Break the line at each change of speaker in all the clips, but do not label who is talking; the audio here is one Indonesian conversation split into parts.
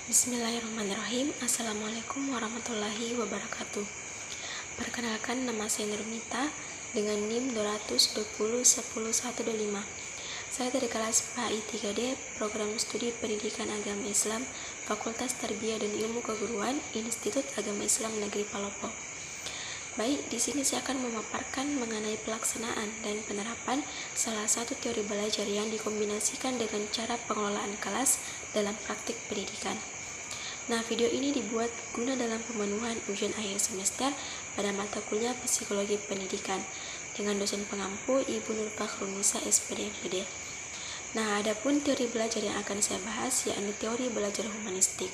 Bismillahirrahmanirrahim. Assalamualaikum warahmatullahi wabarakatuh. Perkenalkan, nama saya Nurmita dengan NIM 220101125. Saya dari kelas PAI 3D, Program Studi Pendidikan Agama Islam, Fakultas Tarbiyah dan Ilmu Keguruan, Institut Agama Islam Negeri Palopo. Baik, di sini saya akan memaparkan mengenai pelaksanaan dan penerapan salah satu teori belajar yang dikombinasikan dengan cara pengelolaan kelas dalam praktik pendidikan. Nah, video ini dibuat guna dalam pemenuhan ujian akhir semester pada mata kuliah Psikologi Pendidikan dengan dosen pengampu Ibu Nur Fakhrunisa SPD MPD. Nah, adapun teori belajar yang akan saya bahas yakni teori belajar humanistik.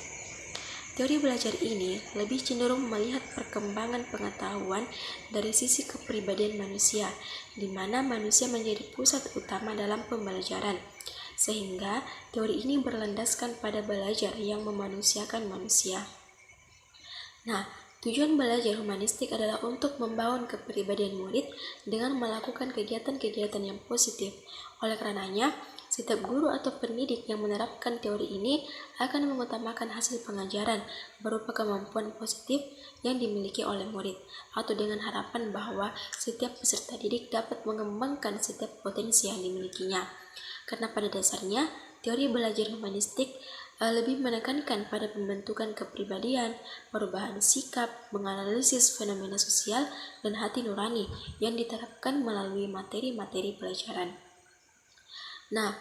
Teori belajar ini lebih cenderung melihat perkembangan pengetahuan dari sisi kepribadian manusia, di mana manusia menjadi pusat utama dalam pembelajaran. Sehingga teori ini berlandaskan pada belajar yang memanusiakan manusia. Nah, tujuan belajar humanistik adalah untuk membangun kepribadian murid dengan melakukan kegiatan-kegiatan yang positif. Oleh karenanya, setiap guru atau pendidik yang menerapkan teori ini akan mengutamakan hasil pengajaran berupa kemampuan positif yang dimiliki oleh murid, atau dengan harapan bahwa setiap peserta didik dapat mengembangkan setiap potensi yang dimilikinya. Karena pada dasarnya, teori belajar humanistik lebih menekankan pada pembentukan kepribadian, perubahan sikap, menganalisis fenomena sosial, dan hati nurani yang diterapkan melalui materi-materi pelajaran. Nah,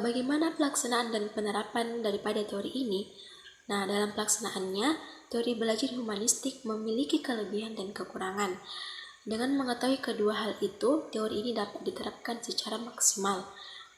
bagaimana pelaksanaan dan penerapan daripada teori ini? Nah, dalam pelaksanaannya, teori belajar humanistik memiliki kelebihan dan kekurangan. Dengan mengetahui kedua hal itu, teori ini dapat diterapkan secara maksimal.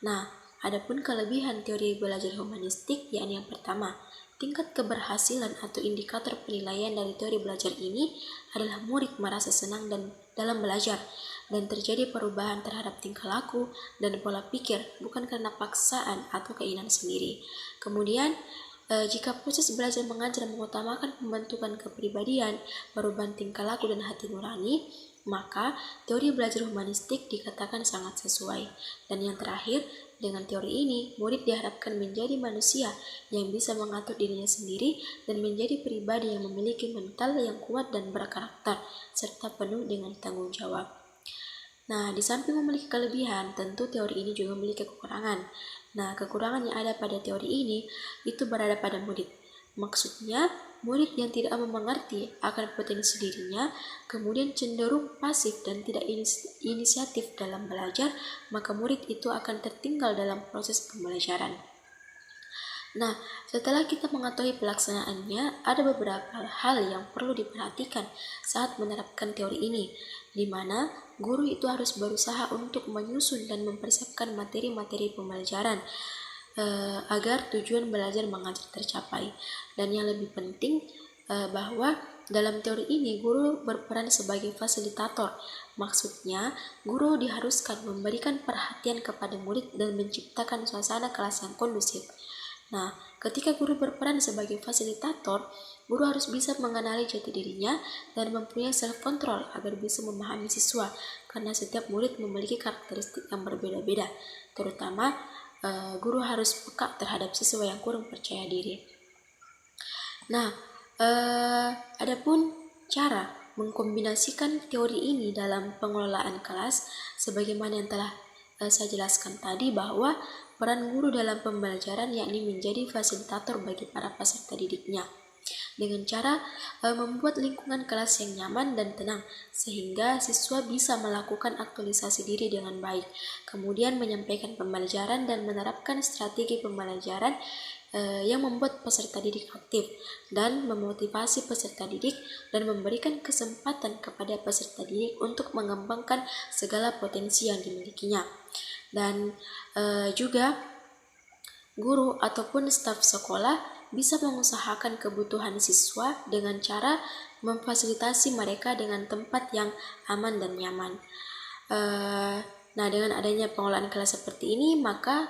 Nah, adapun kelebihan teori belajar humanistik yakni yang pertama, tingkat keberhasilan atau indikator penilaian dari teori belajar ini adalah murid merasa senang dalam belajar dan terjadi perubahan terhadap tingkah laku dan pola pikir bukan karena paksaan atau keinginan sendiri. Kemudian, jika proses belajar mengajar mengutamakan pembentukan kepribadian, perubahan tingkah laku dan hati nurani, maka teori belajar humanistik dikatakan sangat sesuai. Dan yang terakhir, dengan teori ini, murid diharapkan menjadi manusia yang bisa mengatur dirinya sendiri dan menjadi pribadi yang memiliki mental yang kuat dan berkarakter, serta penuh dengan tanggung jawab. Nah, di samping memiliki kelebihan, tentu teori ini juga memiliki kekurangan. Nah, kekurangan yang ada pada teori ini itu berada pada murid. Maksudnya, murid yang tidak mengerti akan potensi dirinya, kemudian cenderung pasif dan tidak inisiatif dalam belajar, maka murid itu akan tertinggal dalam proses pembelajaran. Nah, setelah kita mengetahui pelaksanaannya, ada beberapa hal yang perlu diperhatikan saat menerapkan teori ini, di mana guru itu harus berusaha untuk menyusun dan mempersiapkan materi-materi pembelajaran agar tujuan belajar mengajar tercapai. Dan yang lebih penting bahwa dalam teori ini guru berperan sebagai fasilitator. Maksudnya, guru diharuskan memberikan perhatian kepada murid dan menciptakan suasana kelas yang kondusif. Nah, ketika guru berperan sebagai fasilitator, guru harus bisa mengenali jati dirinya dan mempunyai self-control agar bisa memahami siswa, karena setiap murid memiliki karakteristik yang berbeda-beda, terutama guru harus peka terhadap siswa yang kurang percaya diri. Nah, adapun cara mengkombinasikan teori ini dalam pengelolaan kelas, sebagaimana yang telah saya jelaskan tadi, bahwa peran guru dalam pembelajaran yakni menjadi fasilitator bagi para peserta didiknya dengan cara membuat lingkungan kelas yang nyaman dan tenang sehingga siswa bisa melakukan aktualisasi diri dengan baik, kemudian menyampaikan pembelajaran dan menerapkan strategi pembelajaran yang membuat peserta didik aktif dan memotivasi peserta didik dan memberikan kesempatan kepada peserta didik untuk mengembangkan segala potensi yang dimilikinya. Dan juga guru ataupun staf sekolah bisa mengusahakan kebutuhan siswa dengan cara memfasilitasi mereka dengan tempat yang aman dan nyaman. Nah, dengan adanya pengelolaan kelas seperti ini, maka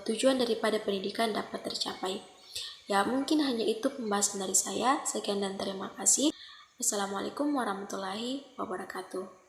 tujuan daripada pendidikan dapat tercapai. Ya, mungkin hanya itu pembahasan dari saya. Sekian dan terima kasih. Wassalamualaikum warahmatullahi wabarakatuh.